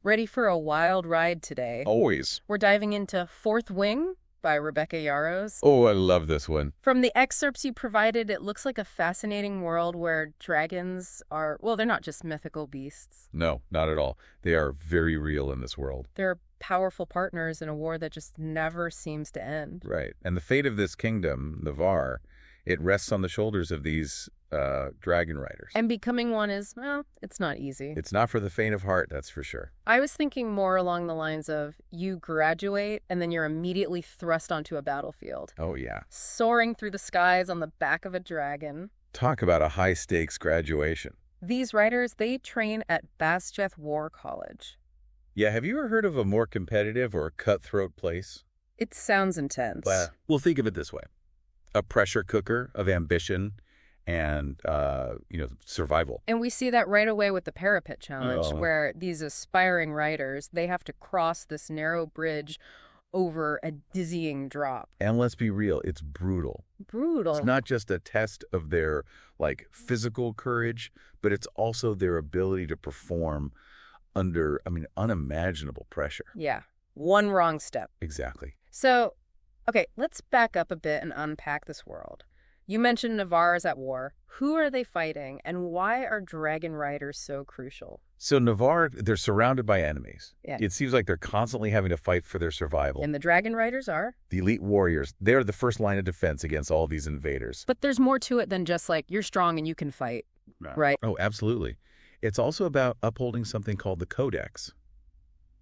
Ready for a wild ride today? Always. We're diving into Fourth Wing by Rebecca Yarros. Oh, I love this one. From the excerpts you provided, it looks like a fascinating world where dragons are, well, they're not just mythical beasts. No, not at all. They are very real in this world. They're powerful partners in a war that just never seems to end. Right. And the fate of this kingdom, Navarre, it rests on the shoulders of these dragon riders. And becoming one is, well, it's not easy. It's not for the faint of heart, that's for sure. I was thinking more along the lines of you graduate and then you're immediately thrust onto a battlefield. Oh, yeah. Soaring through the skies on the back of a dragon. Talk about a high-stakes graduation. These riders, they train at Basjeth War College. Yeah, have you ever heard of a more competitive or cutthroat place? It sounds intense. Well, think of it this way. A pressure cooker of ambition and, survival. And we see that right away with the parapet challenge, Oh. where these aspiring riders, they have to cross this narrow bridge over a dizzying drop. And let's be real, it's brutal. Brutal. It's not just a test of their, physical courage, but it's also their ability to perform under, unimaginable pressure. Yeah. One wrong step. Exactly. So, okay, let's back up a bit and unpack this world. You mentioned Navarre is at war. Who are they fighting, and why are dragon riders so crucial? So Navarre, they're surrounded by enemies. Yeah. It seems like they're constantly having to fight for their survival. And the dragon riders are? The elite warriors, they're the first line of defense against all these invaders. But there's more to it than just like, you're strong and you can fight, right? Oh, absolutely. It's also about upholding something called the Codex.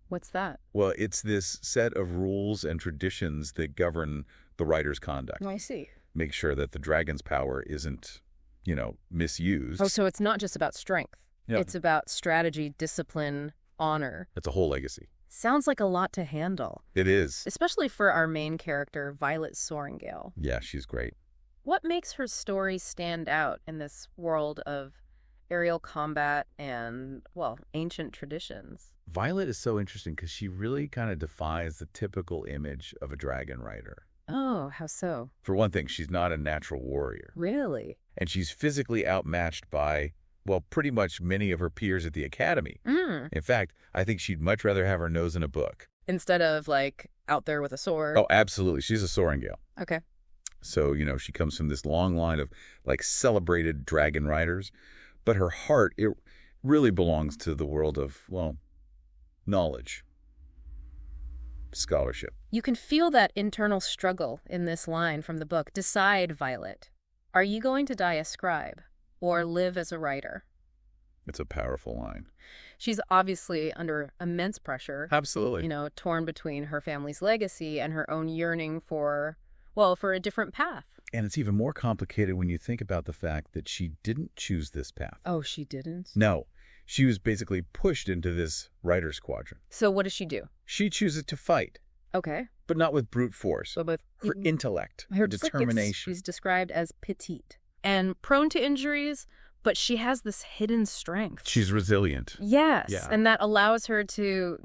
What's that? Well, it's this set of rules and traditions that govern the rider's conduct. Oh, I see. Make sure that the dragon's power isn't, misused. Oh, so it's not just about strength. Yeah. It's about strategy, discipline, honor. It's a whole legacy. Sounds like a lot to handle, It is. especially for our main character, Violet Sorrengail. Yeah, she's great. What makes her story stand out in this world of aerial combat and, well, ancient traditions? Violet is so interesting because she really kind of defies the typical image of a dragon rider. Oh, how so? For one thing, she's not a natural warrior. Really? And she's physically outmatched by, pretty much many of her peers at the academy. In fact, I think she'd much rather have her nose in a book. Instead of, like, out there with a sword? Oh, absolutely. She's a Sorrengail. Okay. So, she comes from this long line of, celebrated dragon riders. But her heart, it really belongs to the world of, knowledge, scholarship. You can feel that internal struggle in this line from the book. Decide, Violet. Are you going to die a scribe or live as a writer? It's a powerful line. She's obviously under immense pressure. Absolutely. Torn between her family's legacy and her own yearning for a different path. And it's even more complicated when you think about the fact that she didn't choose this path. Oh, she didn't? No. She was basically pushed into this rider squadron. So what does she do? She chooses to fight, Okay. but not with brute force. So both Her intellect, her determination. She's described as petite and prone to injuries, but she has this hidden strength. She's resilient. Yes, Yeah. and that allows her to,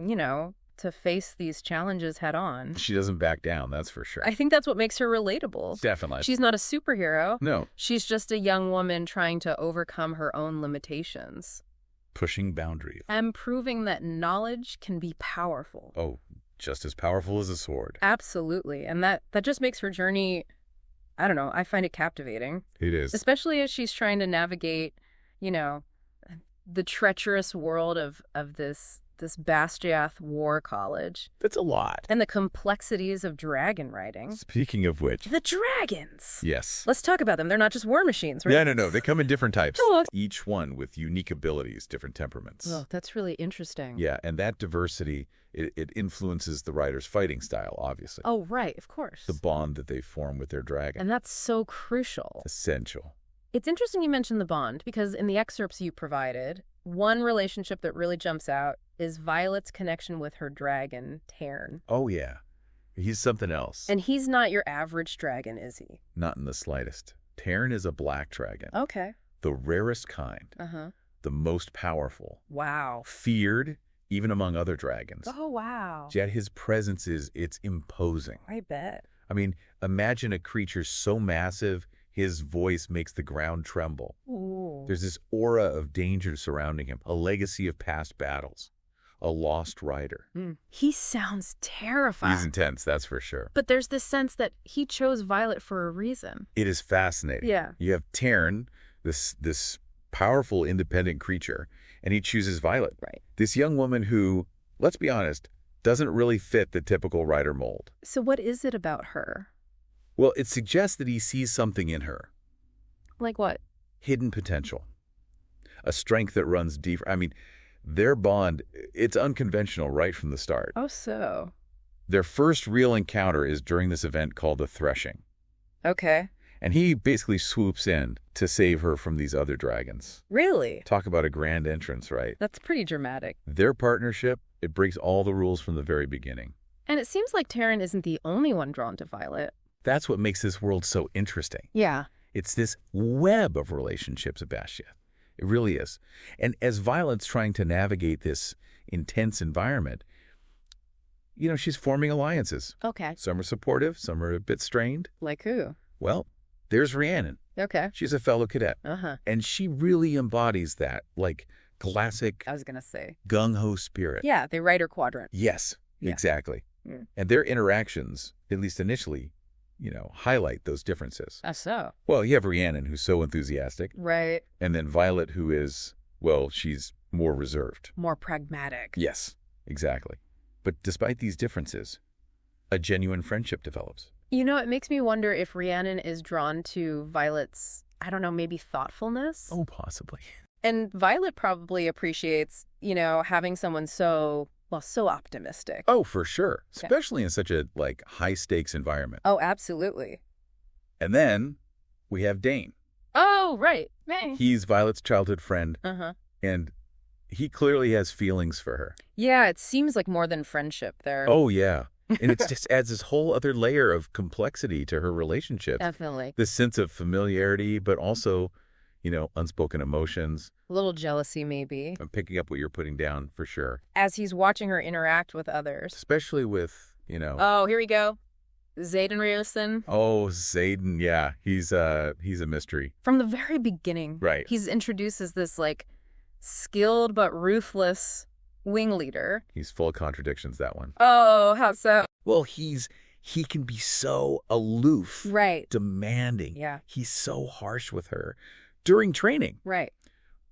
to face these challenges head on. She doesn't back down, that's for sure. I think that's what makes her relatable. Definitely. She's not a superhero. No. She's just a young woman trying to overcome her own limitations. Pushing boundaries. And proving that knowledge can be powerful. Oh, just as powerful as a sword. Absolutely. And that just makes her journey, I don't know, I find it captivating. It is. Especially as she's trying to navigate, the treacherous world of this Basjeth War College. That's a lot. And the complexities of dragon riding. Speaking of which. The dragons! Yes. Let's talk about them. They're not just war machines, right? Yeah, no. They come in different types. Oh, Each one with unique abilities, different temperaments. oh, that's really interesting. Yeah, and that diversity, it influences the rider's fighting style, obviously. Oh, right, of course. The bond that they form with their dragon. And that's so crucial. Essential. It's interesting you mentioned the bond, because in the excerpts you provided, one relationship that really jumps out is Violet's connection with her dragon, Tern. Oh, yeah. He's something else. And he's not your average dragon, is he? Not in the slightest. Tern is a black dragon. Okay. The rarest kind. Uh-huh. The most powerful. Wow. Feared, even among other dragons. Oh, wow. Yet his presence it's imposing. I bet. I mean, imagine a creature so massive, his voice makes the ground tremble. Ooh. There's this aura of danger surrounding him, a legacy of past battles. a lost rider. He sounds terrifying. He's intense, that's for sure. But there's this sense that he chose Violet for a reason. It is fascinating. Yeah. You have Taryn, this powerful, independent creature, and he chooses Violet. Right. This young woman who, let's be honest, doesn't really fit the typical rider mold. So what is it about her? Well, it suggests that he sees something in her. Like what? Hidden potential. A strength that runs deeper. I mean, their bond, it's unconventional right from the start. Oh, so. Their first real encounter is during this event called the Threshing. Okay. And he basically swoops in to save her from these other dragons. Really? Talk about a grand entrance, right? That's pretty dramatic. Their partnership, it breaks all the rules from the very beginning. And it seems like Taryn isn't the only one drawn to Violet. That's what makes this world so interesting. Yeah. It's this web of relationships at Bastia. It really is. And as Violet's trying to navigate this intense environment, she's forming alliances. Okay. Some are supportive, some are a bit strained. Like who? Well, there's Rhiannon. Okay. She's a fellow cadet. Uh-huh. And she really embodies that, classic I was going to say. gung-ho spirit. Yeah, the writer quadrant. Yes, Yeah. exactly. Mm. And their interactions, at least initially, highlight those differences. So. Well, you have Rhiannon, who's so enthusiastic. Right. And then Violet, who is, she's more reserved. More pragmatic. Yes, exactly. But despite these differences, a genuine friendship develops. It makes me wonder if Rhiannon is drawn to Violet's, I don't know, maybe thoughtfulness. Oh, possibly. And Violet probably appreciates, having someone so optimistic. Oh, for sure. Yeah. Especially in such a, high-stakes environment. Oh, absolutely. And then we have Dane. Oh, right. He's Violet's childhood friend, Uh-huh. and he clearly has feelings for her. Yeah, it seems like more than friendship there. Oh, yeah. And it just adds this whole other layer of complexity to her relationships. Definitely. This sense of familiarity, but also, unspoken emotions. A little jealousy, maybe. I'm picking up what you're putting down for sure. As he's watching her interact with others. Especially with, Oh, here we go. Zayden Ryerson. Oh, Zayden, yeah. He's a mystery. From the very beginning. Right. He's introduced as this, skilled but ruthless wing leader. He's full of contradictions, that one. Oh, how so? Well, he can be so aloof. Right. Demanding. Yeah. He's so harsh with her during training. Right.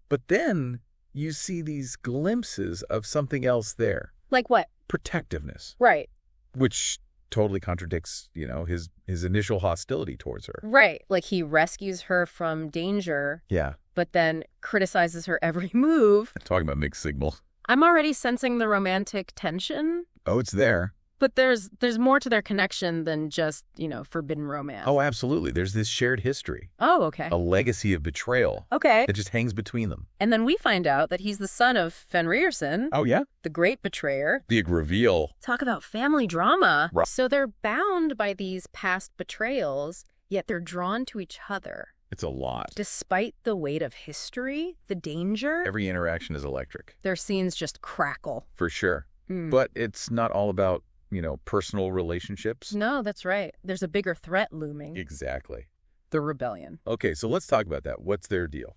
But then you see these glimpses of something else there. Like what? Protectiveness. Right. Which totally contradicts, his initial hostility towards her. Right. Like he rescues her from danger, Yeah. but then criticizes her every move. Talking about mixed signals. I'm already sensing the romantic tension, Oh, it's there. but there's more to their connection than just, forbidden romance. Oh, absolutely. There's this shared history. Oh, okay. A legacy of betrayal. Okay. That just hangs between them. And then we find out that he's the son of Fen Ryerson, Oh, yeah? the great betrayer. Big reveal. Talk about family drama. Right. So they're bound by these past betrayals, yet they're drawn to each other. It's a lot. Despite the weight of history, the danger, Every interaction is electric. their scenes just crackle. For sure. Mm. But it's not all about, personal relationships. No, that's right. There's a bigger threat looming. Exactly. The rebellion. Okay, so let's talk about that. What's their deal?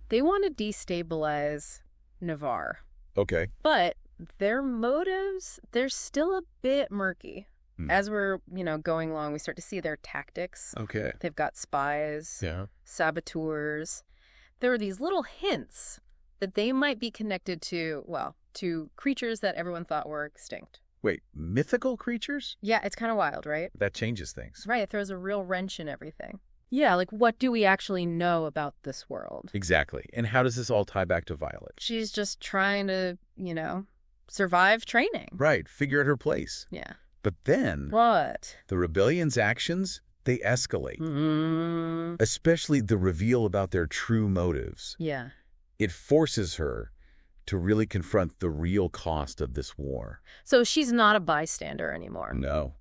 They want to destabilize Navarre. Okay. But their motives, they're still a bit murky. Hmm. As we're, going along, we start to see their tactics. Okay. They've got spies, Yeah. saboteurs. There are these little hints that they might be connected to creatures that everyone thought were extinct. Wait, mythical creatures? Yeah, it's kind of wild, right? That changes things. Right, it throws a real wrench in everything. Yeah, what do we actually know about this world? Exactly. And how does this all tie back to Violet? She's just trying to, survive training. Right, figure out her place. Yeah. But then, What? the rebellion's actions, they escalate. Mm-hmm. Especially the reveal about their true motives. Yeah. It forces her to really confront the real cost of this war. So she's not a bystander anymore. No.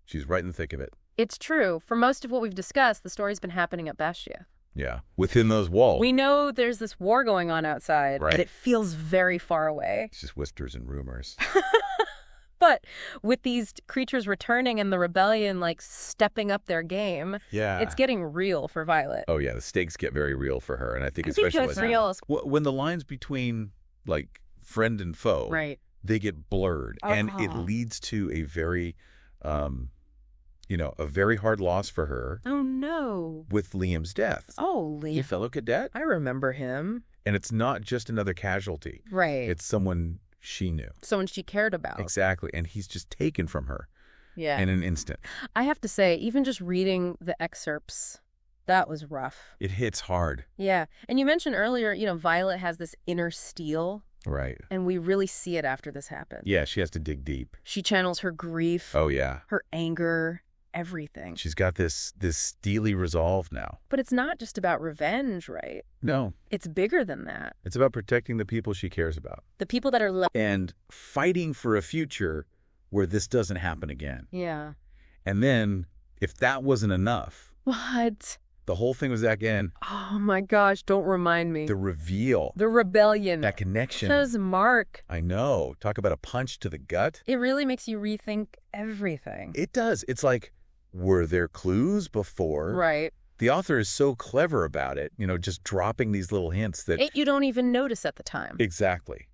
She's right in the thick of it. It's true. For most of what we've discussed, the story's been happening at Bastia. Yeah. Within those walls. We know there's this war going on outside, Right. but it feels very far away. It's just whispers and rumors. But with these creatures returning and the rebellion, stepping up their game, Yeah. it's getting real for Violet. Oh, yeah. The stakes get very real for her. And I think I think especially it's real. when the lines between, friend and foe, Right. they get blurred. And it leads to a very, a very hard loss for her Oh, no. with Liam's death. Oh, A Liam. fellow cadet. I remember him. And it's not just another casualty. Right. It's someone she knew. Someone she cared about. Exactly. And he's just taken from her Yeah. in an instant. I have to say, even just reading the excerpts, that was rough. It hits hard. Yeah. And you mentioned earlier, Violet has this inner steel, Right. and we really see it after this happens. Yeah, she has to dig deep. She channels her grief, Oh, yeah. her anger, everything. She's got this steely resolve now. But it's not just about revenge, right? No, It's bigger than that. it's about protecting the people she cares about The people that are left. and fighting for a future where this doesn't happen again. Yeah. And then, if that wasn't enough, What? the whole thing was again, Oh my gosh, don't remind me. the reveal, The rebellion. that connection. Says Mark. I know. Talk about a punch to the gut. It really makes you rethink everything. It does. It's like, were there clues before? Right. The author is so clever about it, just dropping these little hints that... You don't even notice at the time. Exactly.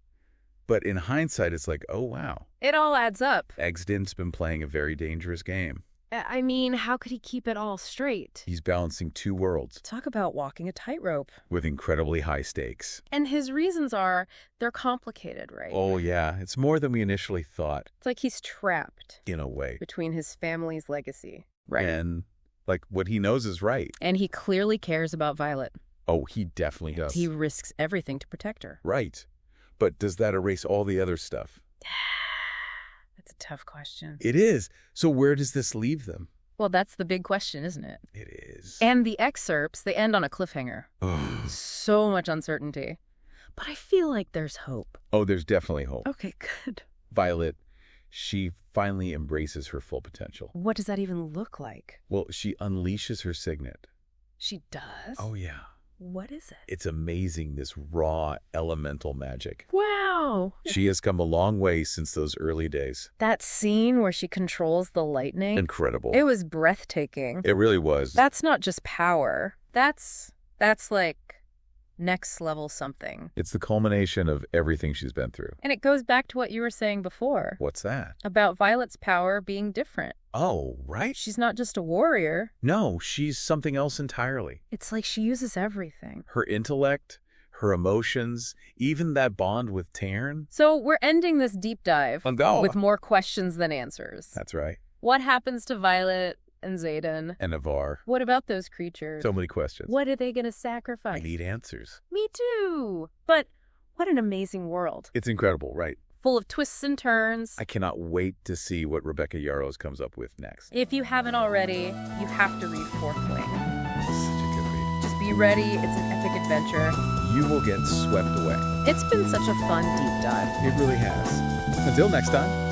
But in hindsight, it's like, oh, wow. It all adds up. Egsdin's been playing a very dangerous game. I mean, how could he keep it all straight? He's balancing two worlds Talk about walking a tightrope. with incredibly high stakes. And his reasons are, they're complicated, right? Oh, yeah. It's more than we initially thought, It's like he's trapped in a way. between his family's legacy. And, like, what he knows is right. And he clearly cares about Violet. Oh, he definitely does. He risks everything to protect her. Right. But does that erase all the other stuff? That's a tough question. It is. So where does this leave them? Well, that's the big question, isn't it? It is. And the excerpts, they end on a cliffhanger. So much uncertainty. But I feel like there's hope. Oh, there's definitely hope. Okay, good. Violet, she finally embraces her full potential. What does that even look like? Well, she unleashes her signet. She does? Oh, yeah. What is it? It's amazing, this raw elemental magic. Wow. She has come a long way since those early days. That scene where she controls the lightning. Incredible. It was breathtaking. It really was. That's not just power. That's like next level something. It's the culmination of everything she's been through. And it goes back to what you were saying before. What's that? About Violet's power being different. Oh, right? She's not just a warrior. No, she's something else entirely. It's like she uses everything. Her intellect, her emotions, even that bond with Taryn. So we're ending this deep dive Oh. with more questions than answers. That's right. What happens to Violet and Xaden? And Navarre. What about those creatures? So many questions. What are they going to sacrifice? I need answers. Me too. But what an amazing world. It's incredible, right? Full of twists and turns. I cannot wait to see what Rebecca Yarros comes up with next. If you haven't already, you have to read Fourth Wing. It's such a good read. Just be ready. It's an epic adventure. You will get swept away. It's been such a fun deep dive. It really has. Until next time.